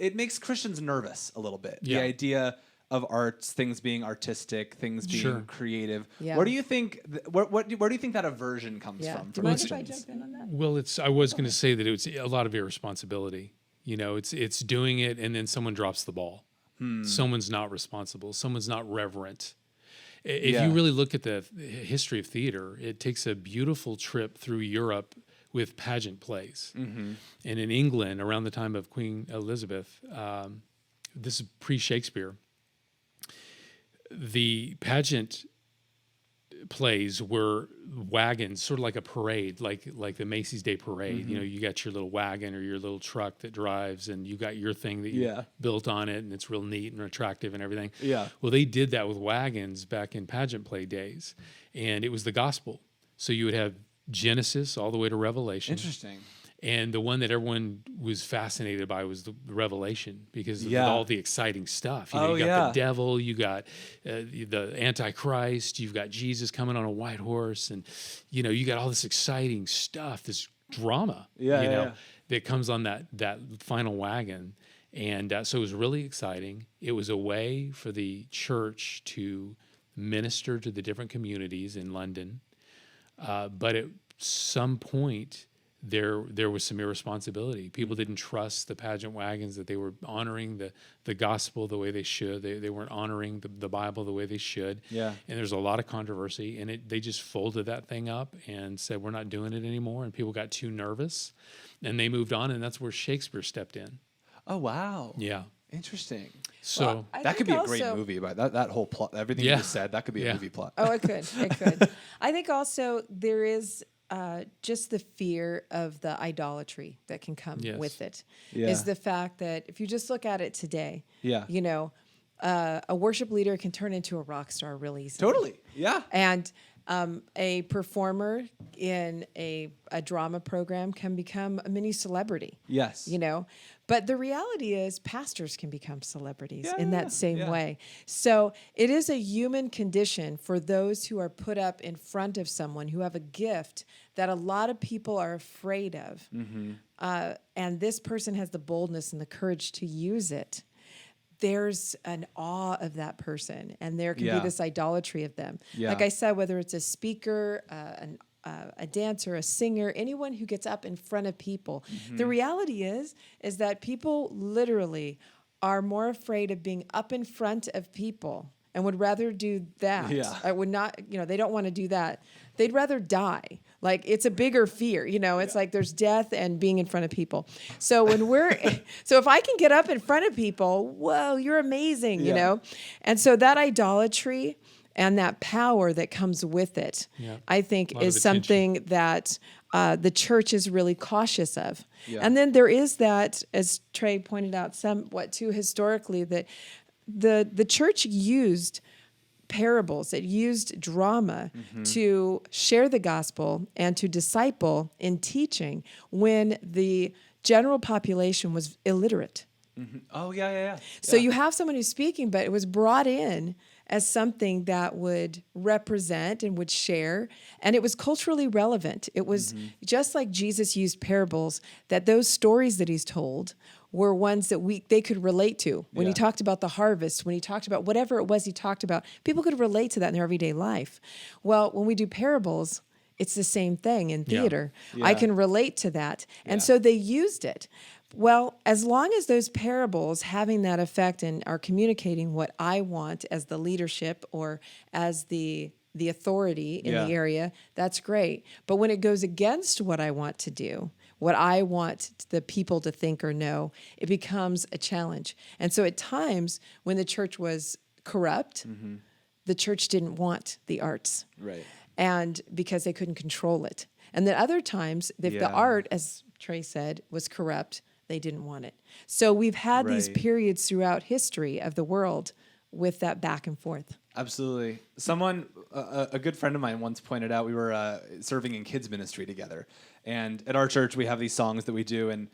it makes Christians nervous a little bit. Yeah. The idea of arts, things being artistic, things being Sure. creative. Yeah. Where do you think where do you think that aversion comes Yeah. from? Do you For mind if I Christians? jump in on that? Well, I was going to say that it's a lot of irresponsibility. You know, it's doing it and then someone drops the ball. Someone's not responsible. Someone's not reverent. If Yeah. you really look at the history of theater, it takes a beautiful trip through Europe with pageant plays. And in England, around the time of Queen Elizabeth, this is pre-Shakespeare, the pageant plays were wagons, sort of like a parade, like the Macy's Day Parade. You know, you got your little wagon or your little truck that drives, and you got your thing that you Yeah. built on it, and it's real neat and attractive and everything. Yeah. Well, they did that with wagons back in pageant play days, and it was the gospel. So you would have Genesis all the way to Revelation. Interesting. And the one that everyone was fascinated by was the Revelation because of Yeah. all the exciting stuff. You know, Oh, you got yeah. the devil, you got the Antichrist, you've got Jesus coming on a white horse, and you know, you got all this exciting stuff, this drama, Yeah, you yeah, know, yeah. that comes on that final wagon. And so it was really exciting. It was a way for the church to minister to the different communities in London. But at some point, there was some irresponsibility. People didn't trust the pageant wagons, that they were honoring the gospel the way they should. They weren't honoring the Bible the way they should. Yeah. And there's a lot of controversy. And they just folded that thing up and said, we're not doing it anymore. And people got too nervous. And they moved on. And that's where Shakespeare stepped in. Oh, wow. Yeah. Interesting. So Well, I That could think be a great also- movie, but that whole plot, everything Yeah. you just said, that could be a Yeah. movie plot. Oh, it could. It could. I think also there is just the fear of the idolatry that can come Yes. with it. Yeah. Is the fact that if you just look at it today, Yeah. you know, a worship leader can turn into a rock star really easily. Totally. Yeah. And a performer in a drama program can become a mini celebrity. Yes. You know, but the reality is pastors can become celebrities Yeah, in yeah, that same yeah. way. So it is a human condition for those who are put up in front of someone who have a gift that a lot of people are afraid of. Mm-hmm. And this person has the boldness and the courage to use it. There's an awe of that person, and there can Yeah. be this idolatry of them. Yeah. Like I said, whether it's a speaker, a dancer, a singer, anyone who gets up in front of people. Mm-hmm. The reality is that people literally are more afraid of being up in front of people and would rather do that. Yeah. I would not, they don't want to do that. They'd rather die. Like, it's a bigger fear, it's like there's death and being in front of people. So so if I can get up in front of people, whoa, you're amazing, you Yeah. know? And so that idolatry and that power that comes with it, Yeah. I think A lot of is attention. something that the church is really cautious of. Yeah. And then there is that, as Trey pointed out somewhat too historically, that the church used parables, it used drama to share the gospel and to disciple in teaching when the general population was illiterate. Oh, yeah, yeah, yeah. So Yeah. you have someone who's speaking, but it was brought in as something that would represent and would share, and it was culturally relevant. It was just like Jesus used parables, that those stories that he's told were ones that they could relate to. When he Yeah. talked about the harvest, when he talked about whatever it was he talked about, people could relate to that in their everyday life. Well, when we do parables, it's the same thing in Yeah. theater. Yeah. I can relate to that. And Yeah. so they used it. Well, as long as those parables having that effect and are communicating what I want as the leadership or as the authority in Yeah. the area, that's great. But when it goes against what I want to do, what I want the people to think or know, it becomes a challenge. And so at times when the church was corrupt, the church didn't want the arts. Right. And because they couldn't control it. And then other times, if the Yeah. art, as Trey said, was corrupt, they didn't want it. So we've had these Right. periods throughout history of the world with that back and forth. Absolutely. Someone, a good friend of mine once pointed out, we were serving in kids ministry together. And at our church, we have these songs that we do. And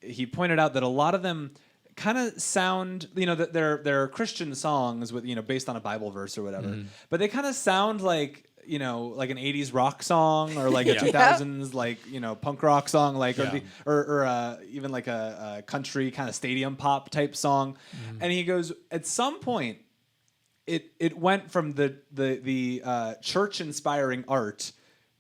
he pointed out that a lot of them kind of sound, that they're Christian songs with, based on a Bible verse or whatever. But they kind of sound like, like an 80s rock song or like a Yeah. 2000s like punk rock song, like Yeah. or even like a country kind of stadium pop type song. And he goes, at some point it went from the church inspiring art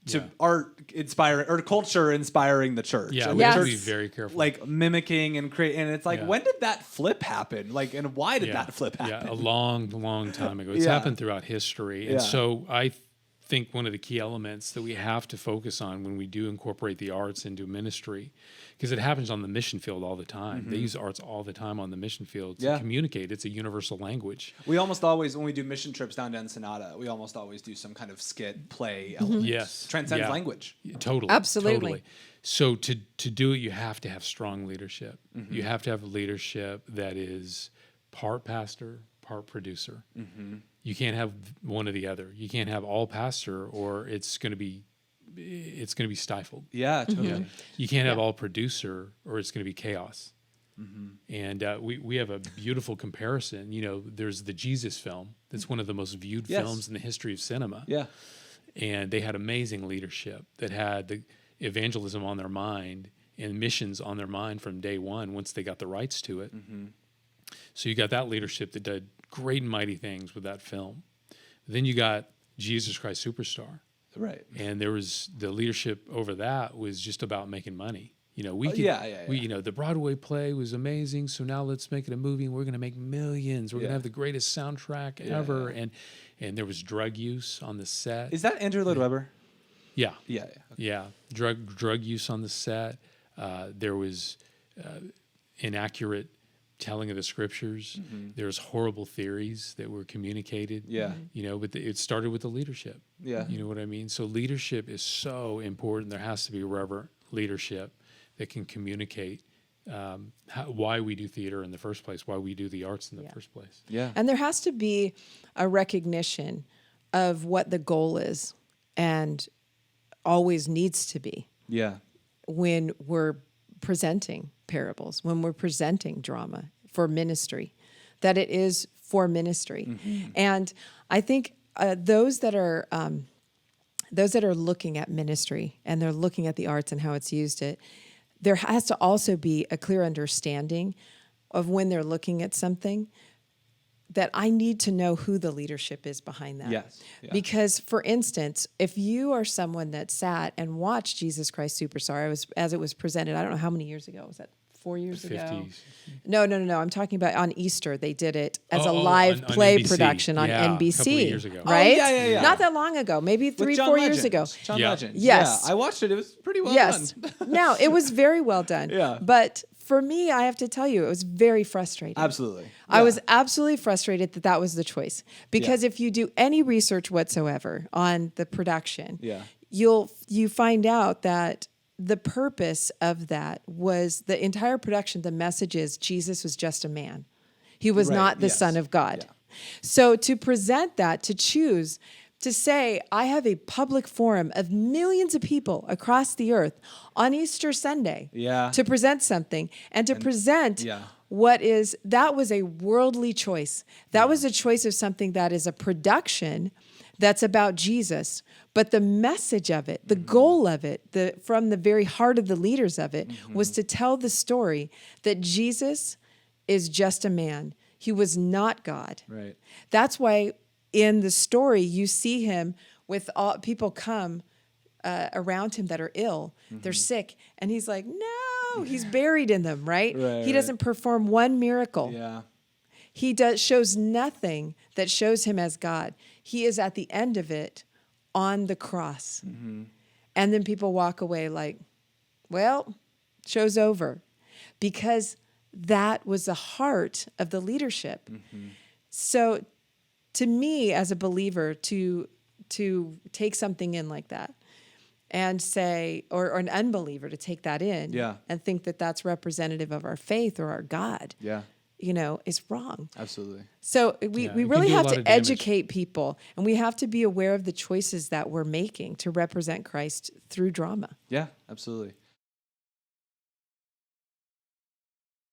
to art inspiring or culture inspiring the church. Yeah, And we the have to church, be very careful. like mimicking and create, and it's like, Yeah. when did that flip happen? Like, and why did that flip happen? Yeah, a long time ago. It's Yeah. happened throughout history. And Yeah. so I think one of the key elements that we have to focus on when we do incorporate the arts into ministry, because it happens on the mission field all the time. They use arts all the time on the mission field to Yeah. communicate. It's a universal language. We almost always, when we do mission trips down to Ensenada, we almost always do some kind of skit play element. Yes. Transcends Yeah. language. Totally. Absolutely. Totally. So to do it, you have to have strong leadership. You have to have leadership that is part pastor, part producer. You can't have one or the other. You can't have all pastor, or it's going to be stifled. Yeah, totally. You can't have all producer, or it's going to be chaos. And we have a beautiful comparison. There's the Jesus film. That's one of the most viewed Yes. films in the history of cinema. Yeah. And they had amazing leadership that had the evangelism on their mind and missions on their mind from day one once they got the rights to it. So you got that leadership that did great and mighty things with that film. Then you got Jesus Christ Superstar. Right. And there was the leadership over that was just about making money. We could, yeah. the Broadway play was amazing. So now let's make it a movie and we're going to make millions. We're going to have the greatest soundtrack ever. And there was drug use on the set. Is that Andrew Lloyd Webber? Yeah. Yeah. Yeah. Drug use on the set. There was inaccurate telling of the scriptures. There's horrible theories that were communicated. Yeah. But it started with the leadership. Yeah. You know what I mean? So leadership is so important. There has to be reverent leadership that can communicate why we do theater in the first place, why we do the arts in the first place. Yeah. And there has to be a recognition of what the goal is and always needs to be Yeah. when we're presenting parables, when we're presenting drama for ministry, that it is for ministry. And I think those that are looking at ministry and they're looking at the arts and how it's used, there has to also be a clear understanding of when they're looking at something that I need to know who the leadership is behind that. Yes. Yeah. Because, for instance, if you are someone that sat and watched Jesus Christ Superstar, as it was presented, I don't know how many years ago, was that 4 years ago? 50s. No. I'm talking about on Easter. They did it as a Oh, live on play NBC. production on Yeah, a NBC. couple of years ago. Right? Oh, yeah. Not that long ago, maybe With 3-4 years Legend. ago. John Yeah. Legend. Yes. Yeah. I watched it. It was pretty well Yes. done. No, it was very well done. Yeah. But for me, I have to tell you, it was very frustrating. Absolutely. I Yeah. was absolutely frustrated that was the choice. Because if you do any research whatsoever on the production, you find out that the purpose of that was the entire production. The message is Jesus was just a man. He was Right, not the yes. Son of God. Yeah. So to present that, to choose to say, I have a public forum of millions of people across the earth on Easter Sunday to present something and to present that was a worldly choice. That was a choice of something that is a production that's about Jesus, but the message of it, the goal of it, from the very heart of the leaders of it, was to tell the story that Jesus is just a man. He was not God. Right. That's why in the story you see him with all people come around him that are ill, they're sick, and he's like, no, he's buried in them, right? He doesn't perform one miracle. Yeah. He shows nothing that shows him as God. He is at the end of it on the cross. And then people walk away like, well, show's over. Because that was the heart of the leadership. So to me, as a believer, to take something in like that and say, or an unbeliever to take that in and think that that's representative of our faith or our God, is wrong. Absolutely. So we It can really do a have lot to of damage. educate people, and we have to be aware of the choices that we're making to represent Christ through drama. Yeah, absolutely.